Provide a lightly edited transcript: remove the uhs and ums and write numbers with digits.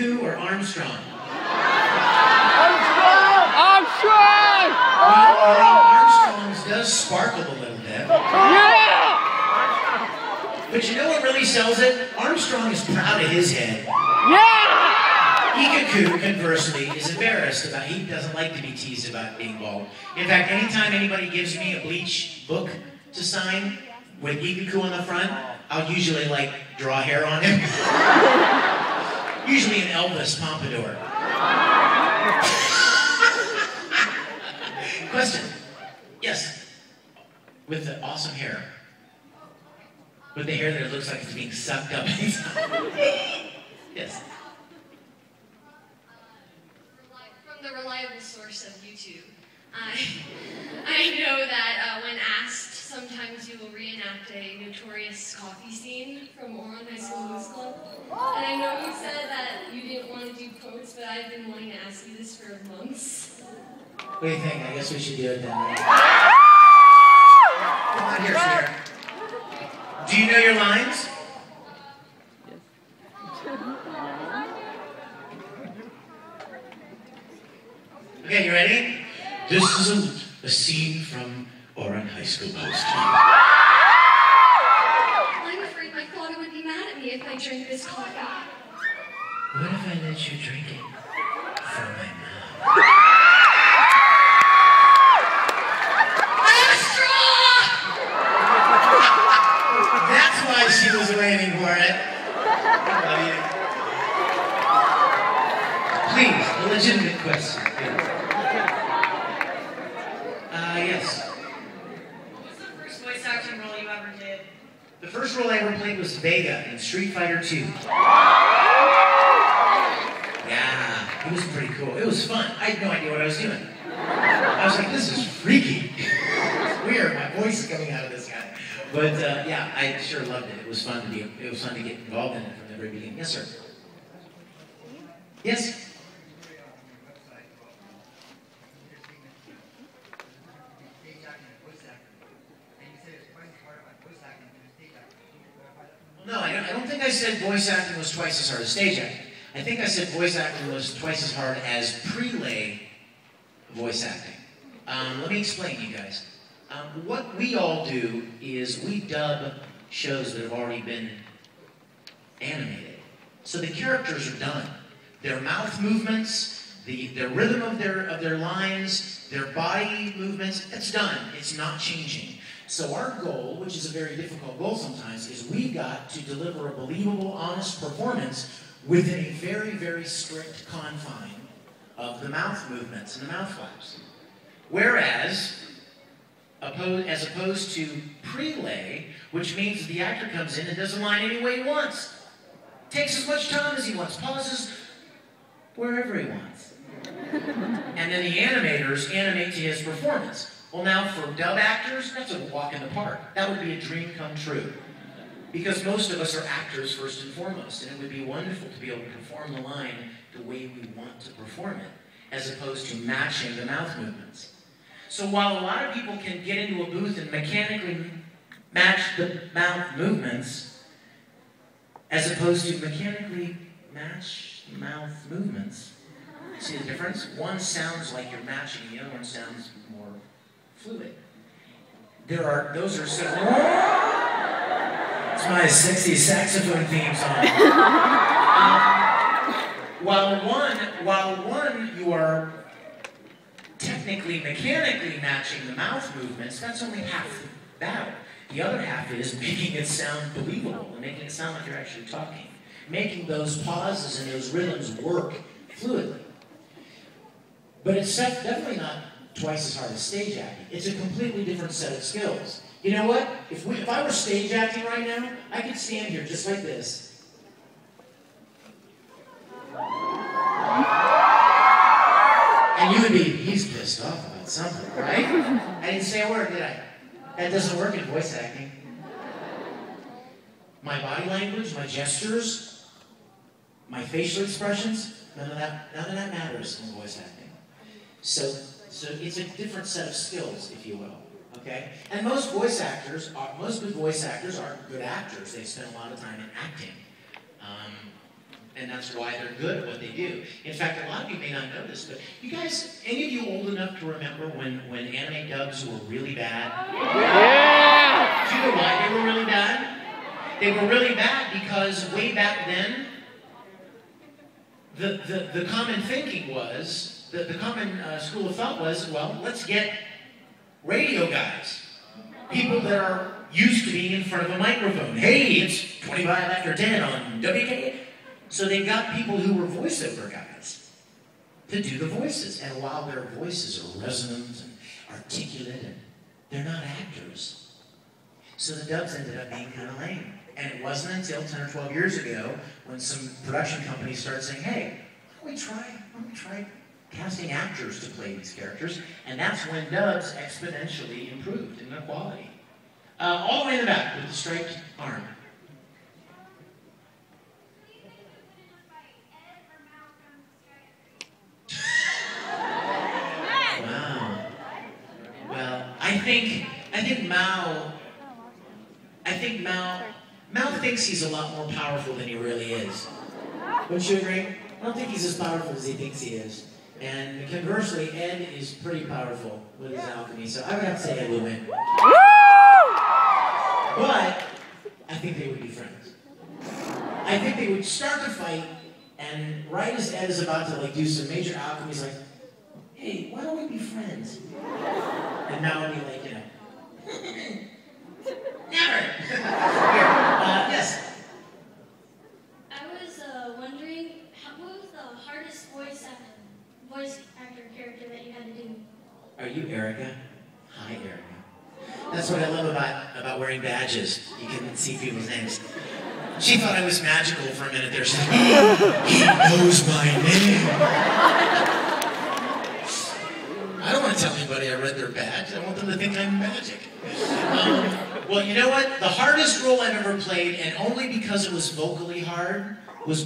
Igaku or Armstrong? Armstrong! Well, Armstrong's does sparkle a little bit. Yeah! But you know what really sells it? Armstrong is proud of his head. Yeah! Igaku, conversely, is embarrassed about, he doesn't like to be teased about being bald. In fact, anytime anybody gives me a Bleach book to sign with Igaku on the front, I'll usually like draw hair on him. Usually an Elvis pompadour. Question. Yes. With the awesome hair. With the hair that looks like it's being sucked up. Yes. From the reliable source of YouTube, I know that when asked, sometimes you will reenact a notorious coffee scene from Oron High School Blues Club. And I know you said that you didn't want to do quotes, but I've been wanting to ask you this for months. What do you think? I guess we should do it then. Right? Come on here, sweetheart. Do you know your lines? Okay, you ready? This is a scene from Oron High School Blues Club. I'm afraid my father would be mad at me if I drink this coffee. What if I let you drink it from my mouth? That's why she was waiting for it. Please, a legitimate question. Yes. What's the first voice acting role you ever did? The first role I ever played was Vega in Street Fighter 2. Yeah, it was pretty cool. It was fun. I had no idea what I was doing. I was like, this is freaky. It's weird. My voice is coming out of this guy. But yeah, I sure loved it. It was fun to get involved in it from the very beginning. Yes, sir. Yes. No, I don't think I said voice acting was twice as hard as stage acting. I think I said voice acting was twice as hard as prelay voice acting. Let me explain to you guys. What we all do is we dub shows that have already been animated. So the characters are done. Their mouth movements, the rhythm of their lines, their body movements, it's done. It's not changing. So our goal, which is a very difficult goal sometimes, is we've got to deliver a believable, honest performance within a very, very strict confine of the mouth movements and the mouth flaps. Whereas, as opposed to prelay, which means the actor comes in and does a line any way he wants. Takes as much time as he wants, pauses wherever he wants. And then the animators animate to his performance. Well, now for dub actors, that's a walk in the park. That would be a dream come true. Because most of us are actors first and foremost, and it would be wonderful to be able to perform the line the way we want to perform it, as opposed to matching the mouth movements. So while a lot of people can get into a booth and mechanically match the mouth movements, as opposed to mechanically match the mouth movements, see the difference? One sounds like you're matching, the other one sounds more fluid. Those are so... It's my sexy saxophone theme song. While one, you are technically, mechanically matching the mouth movements, that's only half the battle. The other half is making it sound believable and making it sound like you're actually talking. Making those pauses and those rhythms work fluidly. But it's definitely not twice as hard as stage acting. It's a completely different set of skills. You know what? If I were stage acting right now, I could stand here just like this. And you would be, he's pissed off about something, right? I didn't say a word, did I? That doesn't work in voice acting. My body language, my gestures, my facial expressions, none of that matters in voice acting. So it's a different set of skills, if you will. Okay? And most good voice actors aren't good actors. They spend a lot of time in acting. And that's why they're good at what they do. In fact, a lot of you may not know this, but you guys, any of you old enough to remember when anime dubs were really bad? Yeah! Do you know why they were really bad? They were really bad because way back then, the common thinking was, the common school of thought was, well, let's get radio guys. People that are used to being in front of a microphone. Hey, it's 25 after 10 on WK. So they got people who were voiceover guys to do the voices. And while their voices are resonant and articulate, and they're not actors. So the dubs ended up being kind of lame. And it wasn't until 10 or 12 years ago when some production companies started saying, hey, why don't we try casting actors to play these characters? And that's when dubs exponentially improved in their quality. All the way in the back with the striped arm. Wow. Well, I think Mao thinks he's a lot more powerful than he really is. Wouldn't you agree? I don't think he's as powerful as he thinks he is. And conversely, Ed is pretty powerful with his alchemy, so I would have to say Ed will win. But I think they would be friends. I think they would start to fight, and right as Ed is about to do some major alchemy, he's like, hey, why don't we be friends? And Mao would be like, never! Yes? I was wondering, what was the hardest voice actor character that you had to do? Are you Erica? Hi, Erica. That's what I love about wearing badges. You can see people's names. She thought I was magical for a minute there. She's like, oh, he knows my name. I don't want to tell anybody I read their badge. I want them to think I'm magic. Well, you know what? The hardest role I've ever played, and only because it was vocally hard, was